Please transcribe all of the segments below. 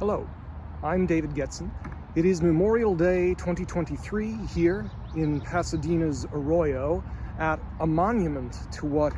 Hello, I'm David Getson. It is Memorial Day 2023 here in Pasadena's Arroyo at a monument to what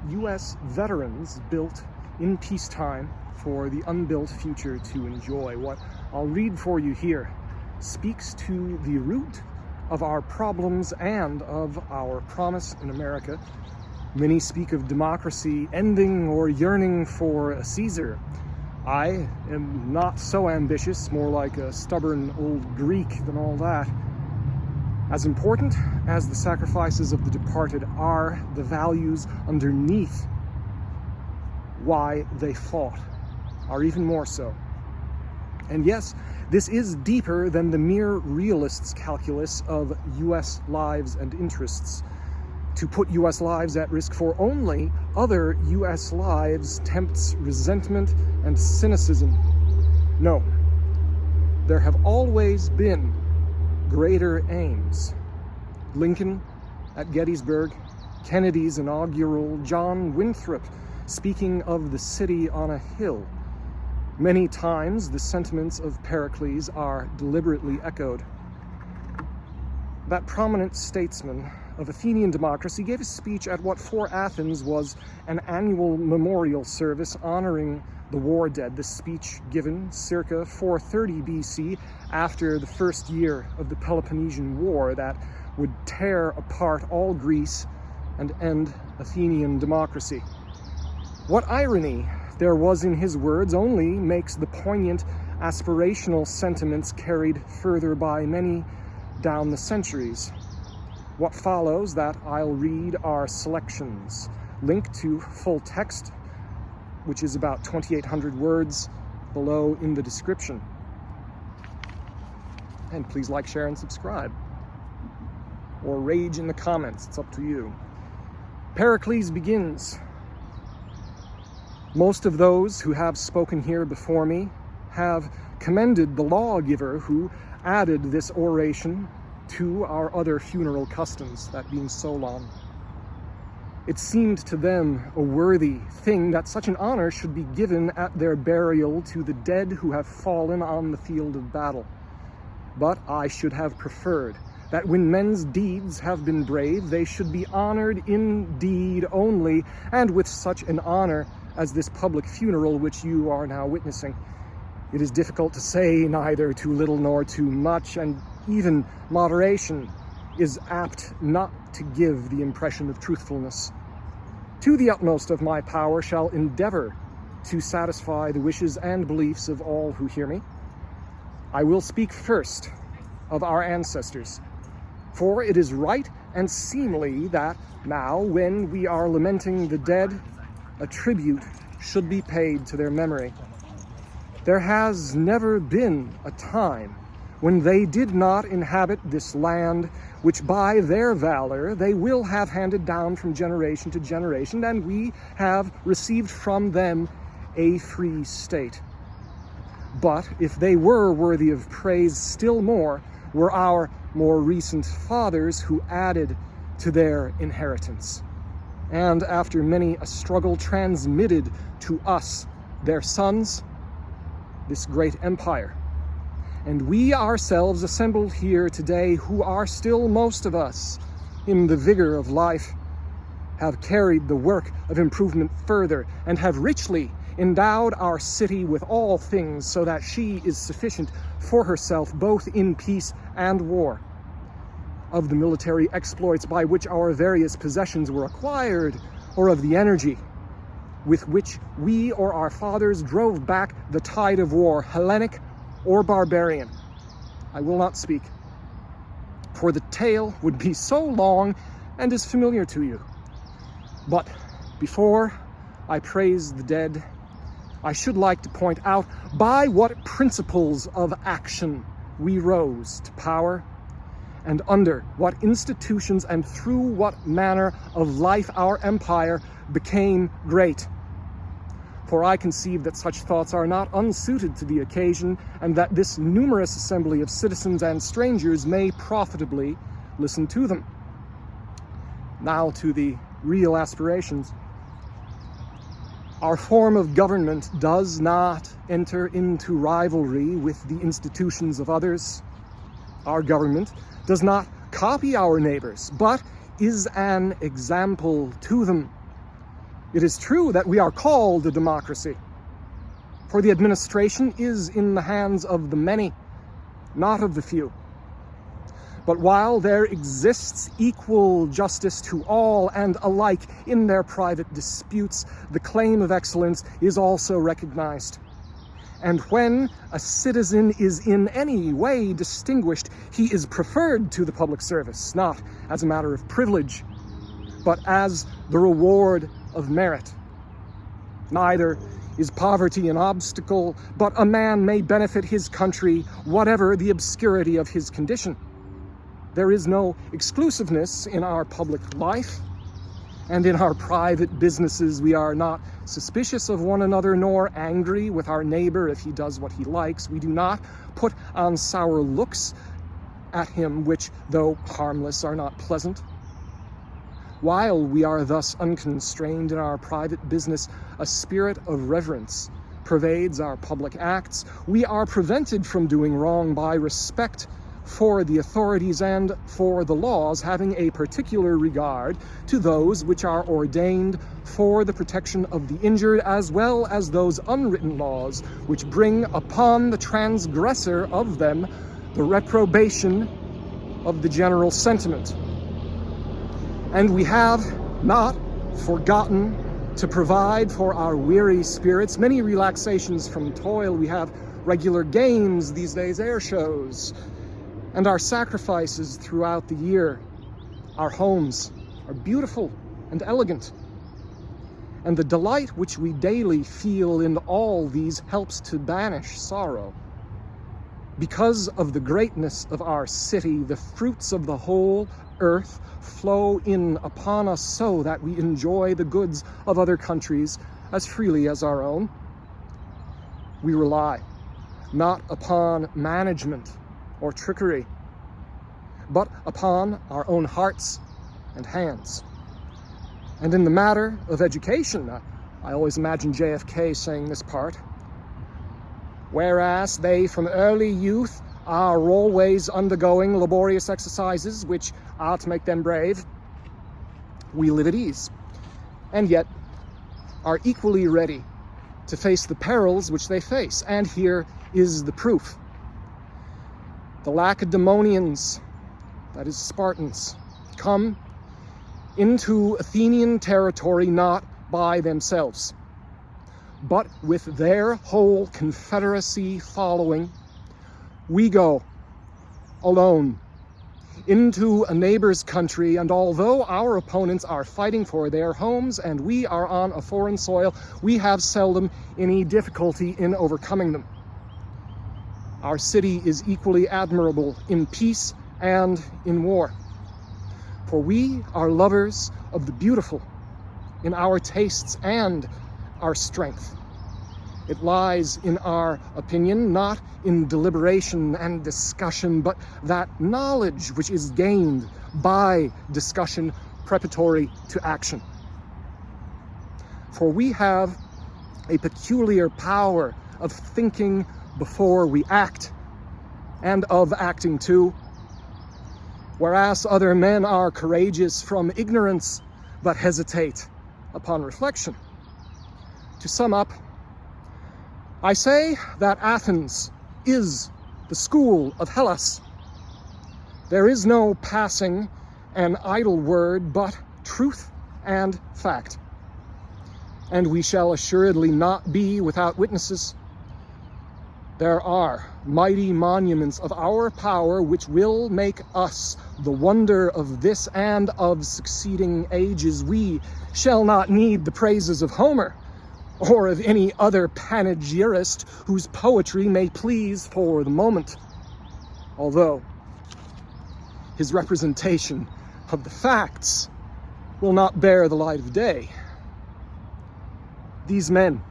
U.S. veterans built in peacetime for the unbuilt future to enjoy. What I'll read for you here speaks to the root of our problems and of our promise in America. Many speak of democracy ending or yearning for a Caesar. I am not so ambitious, more like a stubborn old Greek than all that. As important as the sacrifices of the departed are, the values underneath why they fought are even more so. And yes, this is deeper than the mere realist's calculus of U.S. lives and interests. To put U.S. lives at risk for only other U.S. lives tempts resentment and cynicism. No, there have always been greater aims. Lincoln at Gettysburg, Kennedy's inaugural, John Winthrop speaking of the city on a hill. Many times the sentiments of Pericles are deliberately echoed. That prominent statesman of Athenian democracy gave a speech at what for Athens was an annual memorial service honoring the war dead. This speech given circa 430 BC, after the first year of the Peloponnesian War that would tear apart all Greece and end Athenian democracy. What irony there was in his words only makes the poignant aspirational sentiments carried further by many down the centuries. What follows that I'll read are selections, linked to full text, which is about 2,800 words, below in the description. And please like, share, and subscribe. Or rage in the comments, it's up to you. Pericles begins. Most of those who have spoken here before me have commended the lawgiver who added this oration to our other funeral customs, that being Solon. It seemed to them a worthy thing that such an honor should be given at their burial to the dead who have fallen on the field of battle. But I should have preferred that when men's deeds have been brave, they should be honored in deed only, and with such an honor as this public funeral which you are now witnessing. It is difficult to say neither too little nor too much, and even moderation is apt not to give the impression of truthfulness. To the utmost of my power shall endeavor to satisfy the wishes and beliefs of all who hear me. I will speak first of our ancestors, for it is right and seemly that now, when we are lamenting the dead, a tribute should be paid to their memory. There has never been a time when they did not inhabit this land, which by their valor they will have handed down from generation to generation, and we have received from them a free state. But if they were worthy of praise, still more were our more recent fathers who added to their inheritance, and after many a struggle transmitted to us, their sons, this great empire. And we ourselves assembled here today, who are still most of us in the vigor of life, have carried the work of improvement further and have richly endowed our city with all things so that she is sufficient for herself both in peace and war. Of the military exploits by which our various possessions were acquired, or of the energy with which we or our fathers drove back the tide of war, Hellenic or barbarian, I will not speak, for the tale would be so long and is familiar to you. But before I praise the dead, I should like to point out by what principles of action we rose to power, and under what institutions and through what manner of life our empire became great. For I conceive that such thoughts are not unsuited to the occasion, and that this numerous assembly of citizens and strangers may profitably listen to them. Now to the real aspirations. Our form of government does not enter into rivalry with the institutions of others. Our government does not copy our neighbors, but is an example to them. It is true that we are called a democracy, for the administration is in the hands of the many, not of the few. But while there exists equal justice to all and alike in their private disputes, the claim of excellence is also recognized. And when a citizen is in any way distinguished, he is preferred to the public service, not as a matter of privilege, but as the reward of merit. Neither is poverty an obstacle, but a man may benefit his country, whatever the obscurity of his condition. There is no exclusiveness in our public life, and in our private businesses we are not suspicious of one another, nor angry with our neighbor if he does what he likes. We do not put on sour looks at him, which, though harmless, are not pleasant. While we are thus unconstrained in our private business, a spirit of reverence pervades our public acts. We are prevented from doing wrong by respect for the authorities and for the laws, having a particular regard to those which are ordained for the protection of the injured, as well as those unwritten laws which bring upon the transgressor of them the reprobation of the general sentiment. And we have not forgotten to provide for our weary spirits many relaxations from toil. We have regular games these days, air shows, and our sacrifices throughout the year. Our homes are beautiful and elegant, and the delight which we daily feel in all these helps to banish sorrow. Because of the greatness of our city, the fruits of the whole earth flow in upon us, so that we enjoy the goods of other countries as freely as our own. We rely not upon management or trickery, but upon our own hearts and hands. And in the matter of education, I always imagine JFK saying this part: whereas they from early youth are always undergoing laborious exercises which are to make them brave, we live at ease, and yet are equally ready to face the perils which they face. And here is the proof. The Lacedaemonians, that is Spartans, come into Athenian territory not by themselves, but with their whole confederacy following. We go alone into a neighbor's country, and although our opponents are fighting for their homes and we are on a foreign soil, we have seldom any difficulty in overcoming them. Our city is equally admirable in peace and in war, for we are lovers of the beautiful in our tastes and our strength. It lies in our opinion, not in deliberation and discussion, but that knowledge which is gained by discussion preparatory to action. For we have a peculiar power of thinking before we act, and of acting too, whereas other men are courageous from ignorance, but hesitate upon reflection. To sum up, I say that Athens is the school of Hellas. There is no passing an idle word, but truth and fact. And we shall assuredly not be without witnesses. There are mighty monuments of our power which will make us the wonder of this and of succeeding ages. We shall not need the praises of Homer, or of any other panegyrist whose poetry may please for the moment, although his representation of the facts will not bear the light of day. These men,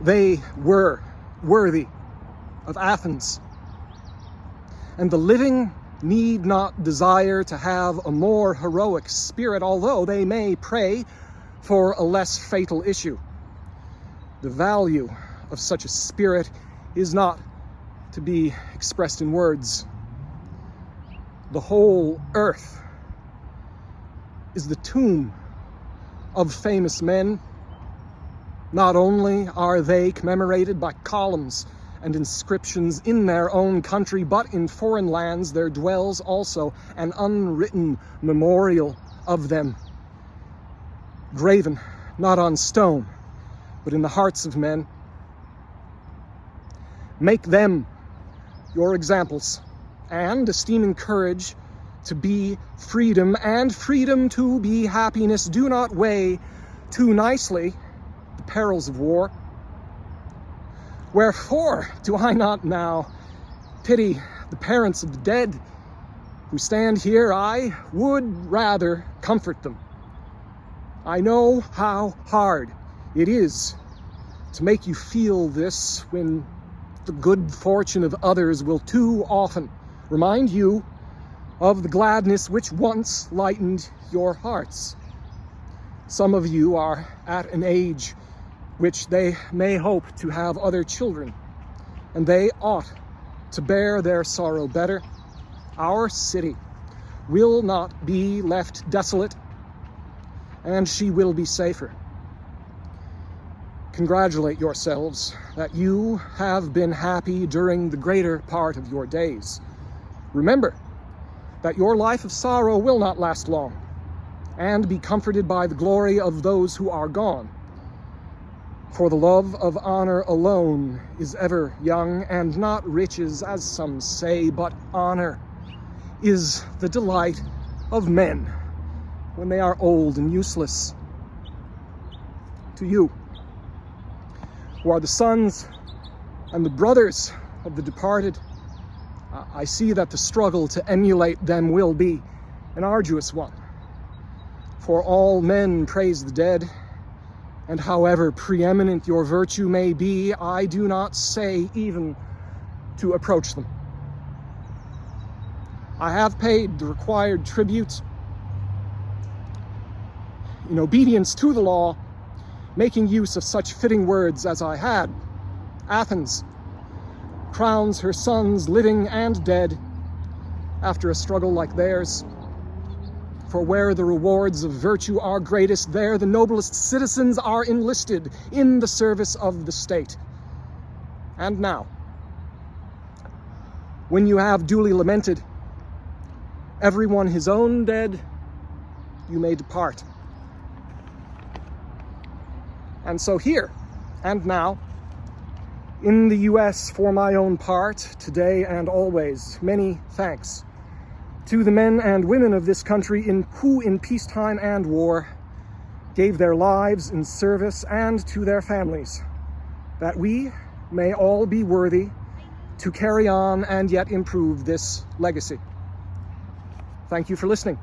they were worthy of Athens, and the living need not desire to have a more heroic spirit, although they may pray for a less fatal issue. The value of such a spirit is not to be expressed in words. The whole earth is the tomb of famous men. Not only are they commemorated by columns and inscriptions in their own country, but in foreign lands there dwells also an unwritten memorial of them, graven not on stone, but in the hearts of men. Make them your examples, and esteeming courage to be freedom, and freedom to be happiness, do not weigh too nicely the perils of war. Wherefore do I not now pity the parents of the dead who stand here? I would rather comfort them. I know how hard it is to make you feel this when the good fortune of others will too often remind you of the gladness which once lightened your hearts. Some of you are at an age which they may hope to have other children, and they ought to bear their sorrow better. Our city will not be left desolate, and she will be safer. Congratulate yourselves that you have been happy during the greater part of your days. Remember that your life of sorrow will not last long, and be comforted by the glory of those who are gone. For the love of honor alone is ever young, and not riches, as some say, but honor is the delight of men when they are old and useless. To you, who are the sons and the brothers of the departed, I see that the struggle to emulate them will be an arduous one. For all men praise the dead, and however preeminent your virtue may be, I do not say even to approach them. I have paid the required tribute in obedience to the law, making use of such fitting words as I had. Athens crowns her sons, living and dead, after a struggle like theirs. For where the rewards of virtue are greatest, there the noblest citizens are enlisted in the service of the state. And now, when you have duly lamented everyone his own dead, you may depart. And so here and now, in the US, for my own part, today and always, many thanks to the men and women of this country who in peacetime and war gave their lives in service, and to their families, that we may all be worthy to carry on and yet improve this legacy. Thank you for listening.